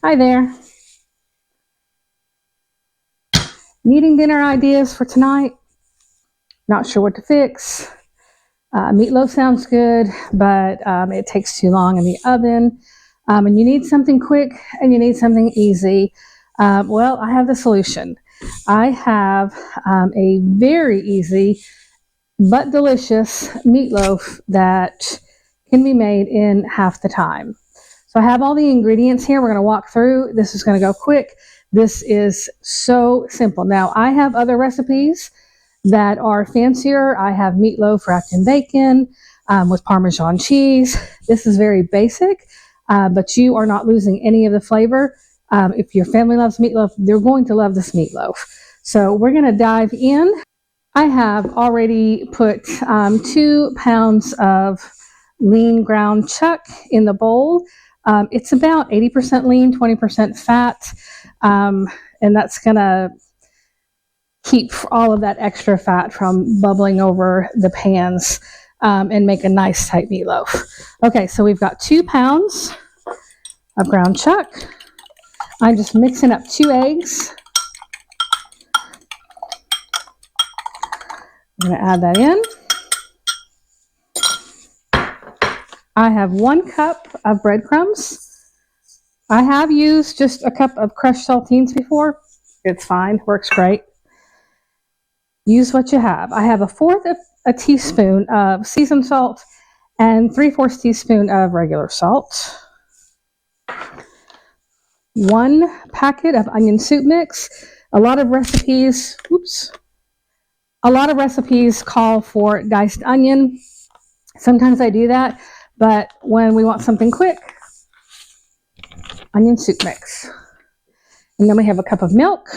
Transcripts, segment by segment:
Hi there. Needing dinner ideas for tonight? Not sure what to fix. Meatloaf sounds good, but it takes too long in the oven. And you need something quick and you need something easy. Well, I have the solution. I have a very easy but delicious meatloaf that can be made in half the time. So I have all the ingredients here. We're going to walk through. This is going to go quick. This is so simple. Now, I have other recipes that are fancier. I have meatloaf wrapped in bacon with Parmesan cheese. This is very basic, but you are not losing any of the flavor. If your family loves meatloaf, they're going to love this meatloaf. So we're going to dive in. I have already put 2 pounds of lean ground chuck in the bowl. It's about 80% lean, 20% fat, and that's going to keep all of that extra fat from bubbling over the pans and make a nice tight meatloaf. Okay, so we've got 2 pounds of ground chuck. I'm just mixing up 2 eggs. I'm going to add that in. I have 1 cup of breadcrumbs. I have used just a cup of crushed saltines before. It's fine, works great. Use what you have. I have 1/4 of a teaspoon of seasoned salt and 3/4 teaspoon of regular salt. 1 packet of onion soup mix. A lot of recipes call for diced onion. Sometimes I do that, but when we want something quick, onion soup mix. And then we have a cup of milk.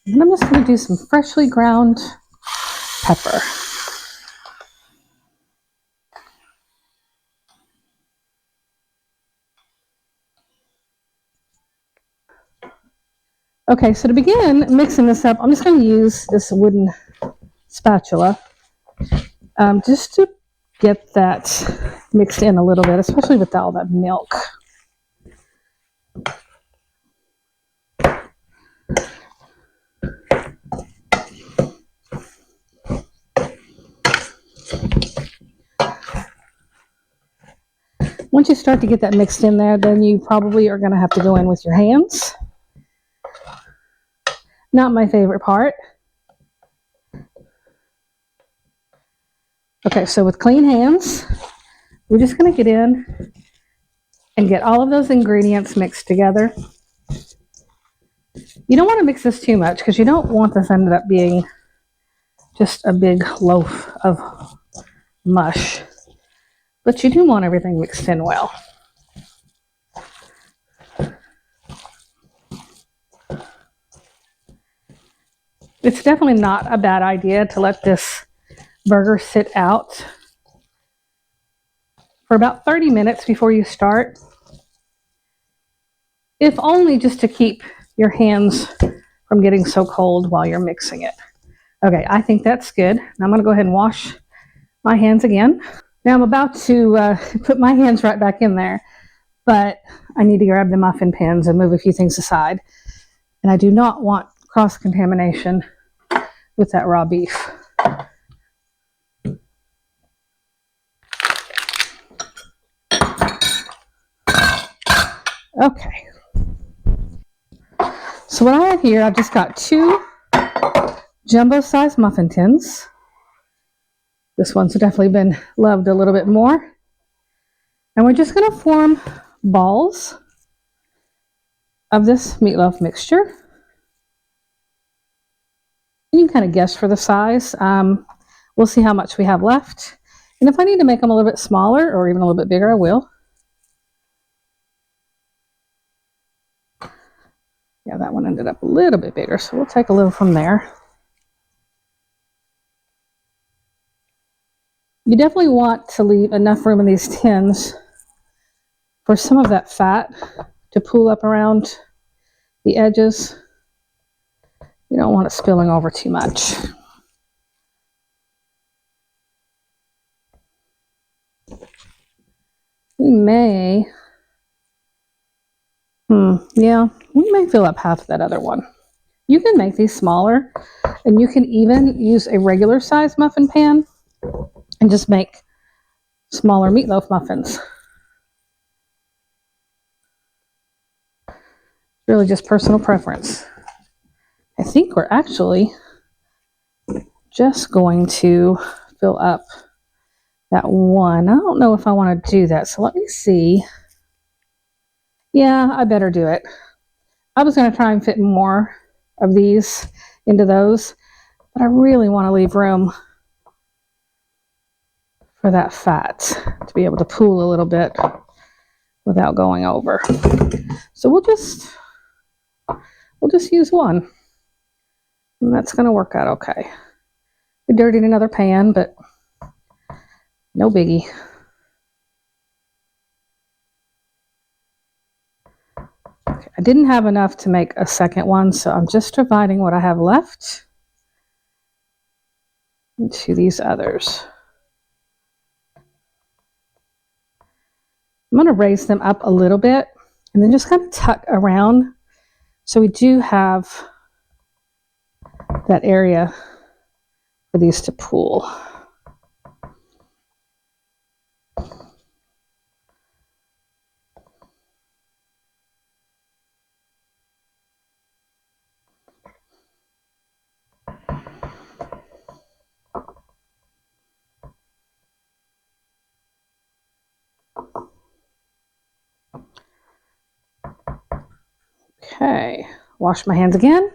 And I'm just going to do some freshly ground pepper. Okay, so to begin mixing this up, I'm just going to use this wooden spatula just to get that mixed in a little bit, especially with all that milk. Once you start to get that mixed in there, then you probably are going to have to go in with your hands. Not my favorite part. Okay, so with clean hands, we're just going to get in and get all of those ingredients mixed together. You don't want to mix this too much because you don't want this ended up being just a big loaf of mush. But you do want everything mixed in well. It's definitely not a bad idea to let this burger sit out for about 30 minutes before you start. If only just to keep your hands from getting so cold while you're mixing it. Okay, I think that's good. Now I'm going to go ahead and wash my hands again. Now I'm about to put my hands right back in there, but I need to grab the muffin pins and move a few things aside. And I do not want cross-contamination with that raw beef. Okay. So what I have here, I've just got 2 jumbo-sized muffin tins. This one's definitely been loved a little bit more. And we're just going to form balls of this meatloaf mixture. You can kind of guess for the size. We'll see how much we have left. And if I need to make them a little bit smaller or even a little bit bigger, I will. Yeah, that one ended up a little bit bigger, so we'll take a little from there. You definitely want to leave enough room in these tins for some of that fat to pool up around the edges. You don't want it spilling over too much. We may Yeah, we may fill up half of that other one. You can make these smaller, and you can even use a regular size muffin pan and just make smaller meatloaf muffins. Really just personal preference. I think we're actually just going to fill up that one. I don't know if I want to do that, so let me see. Yeah, I better do it. I was going to try and fit more of these into those, but I really want to leave room for that fat to be able to pool a little bit without going over. So we'll just use one, and that's going to work out okay. I dirtied another pan, but no biggie. Okay, I didn't have enough to make a second one, so I'm just dividing what I have left into these others. I'm going to raise them up a little bit and then just kind of tuck around so we do have that area for these to pool. Okay, wash my hands again.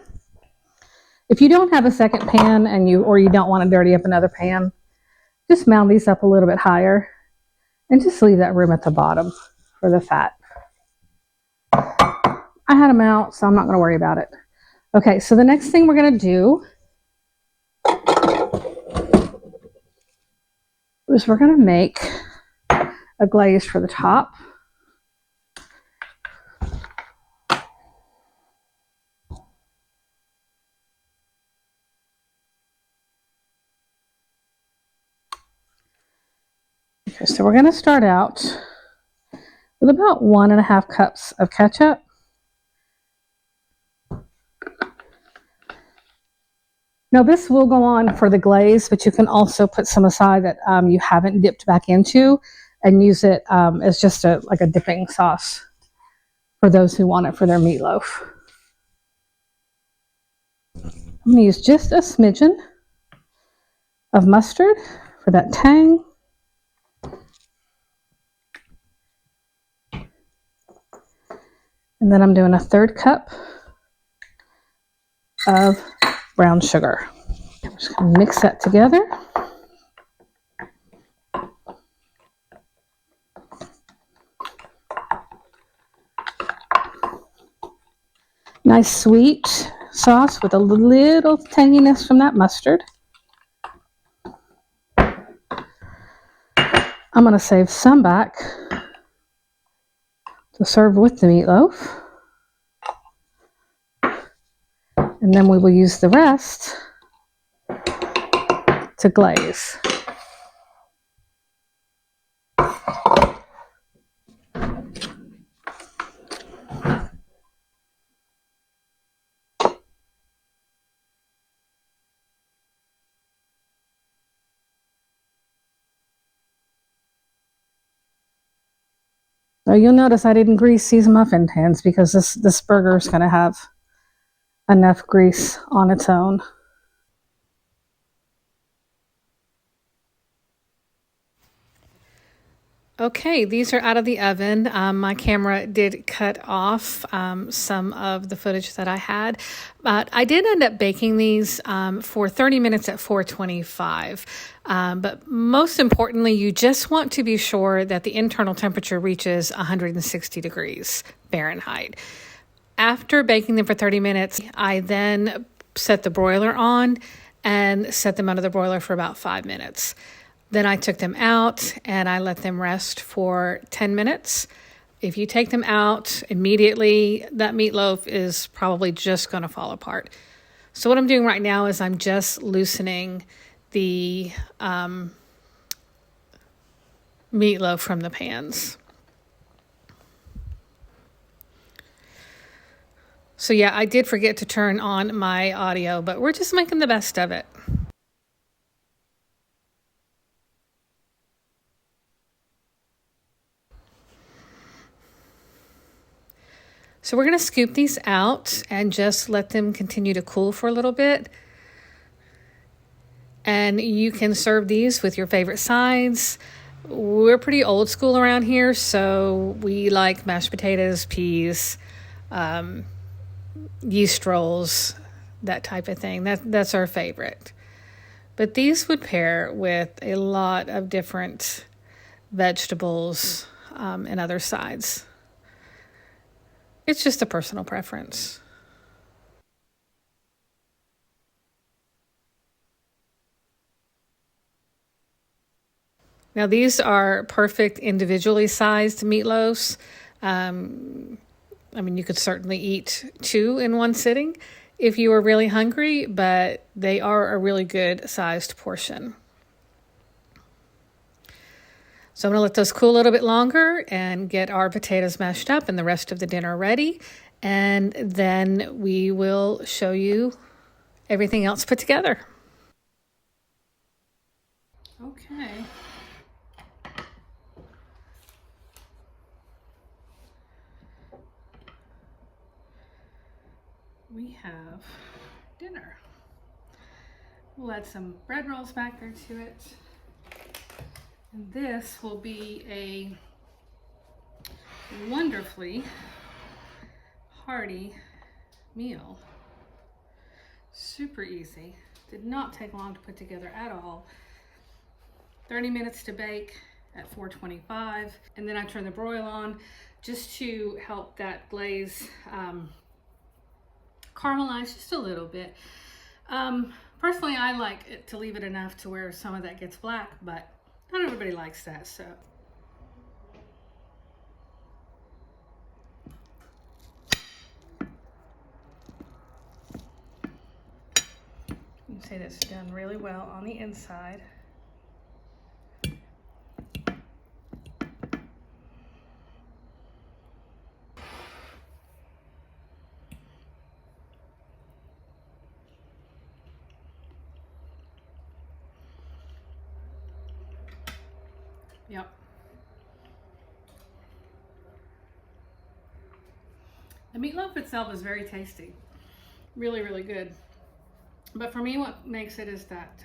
If you don't have a second pan and you don't want to dirty up another pan, just mount these up a little bit higher and just leave that room at the bottom for the fat. I had them out, so I'm not going to worry about it. Okay, so the next thing we're going to do is we're going to make a glaze for the top. Okay, so we're going to start out with about 1.5 cups of ketchup. Now this will go on for the glaze, but you can also put some aside that you haven't dipped back into and use it as just like a dipping sauce for those who want it for their meatloaf. I'm going to use just a smidgen of mustard for that tang. And then I'm doing a 1/3 cup of brown sugar. I'm just going to mix that together. Nice sweet sauce with a little tanginess from that mustard. I'm going to save some back to serve with the meatloaf. And then we will use the rest to glaze. Now you'll notice I didn't grease these muffin pans because this burger is going to have enough grease on its own. Okay, these are out of the oven. My camera did cut off some of the footage that I had, but I did end up baking these for 30 minutes at 425. But most importantly, you just want to be sure that the internal temperature reaches 160 degrees Fahrenheit. After baking them for 30 minutes, I then set the broiler on and set them under the broiler for about 5 minutes. Then I took them out and I let them rest for 10 minutes. If you take them out immediately, that meatloaf is probably just going to fall apart. So what I'm doing right now is I'm just loosening the meatloaf from the pans. So yeah, I did forget to turn on my audio, but we're just making the best of it. So we're going to scoop these out and just let them continue to cool for a little bit. And you can serve these with your favorite sides. We're pretty old school around here, so we like mashed potatoes, peas, yeast rolls, that type of thing. That's our favorite. But these would pair with a lot of different vegetables and other sides. It's just a personal preference. Now these are perfect individually sized meatloaves. I mean, you could certainly eat 2 in one sitting if you were really hungry, but they are a really good sized portion. So I'm going to let those cool a little bit longer and get our potatoes mashed up and the rest of the dinner ready. And then we will show you everything else put together. Okay. We have dinner. We'll add some bread rolls back there to it. And this will be a wonderfully hearty meal. Super easy. Did not take long to put together at all. 30 minutes to bake at 425. And then I turn the broil on just to help that glaze caramelize just a little bit. Personally, I like it to leave it enough to where some of that gets black, but not everybody likes that, so. You can see that's done really well on the inside. Yep. The meatloaf itself is very tasty. Really, really good. But for me, what makes it is that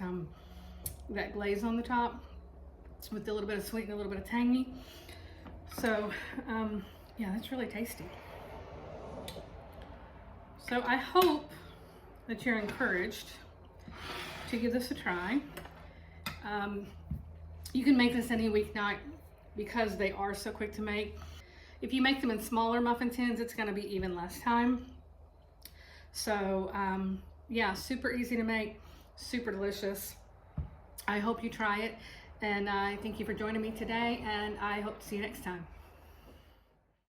that glaze on the top with a little bit of sweet and a little bit of tangy. So, yeah, that's really tasty. So I hope that you're encouraged to give this a try. You can make this any weeknight because they are so quick to make. If you make them in smaller muffin tins, it's gonna be even less time. So yeah, super easy to make, super delicious. I hope you try it, and I thank you for joining me today, and I hope to see you next time.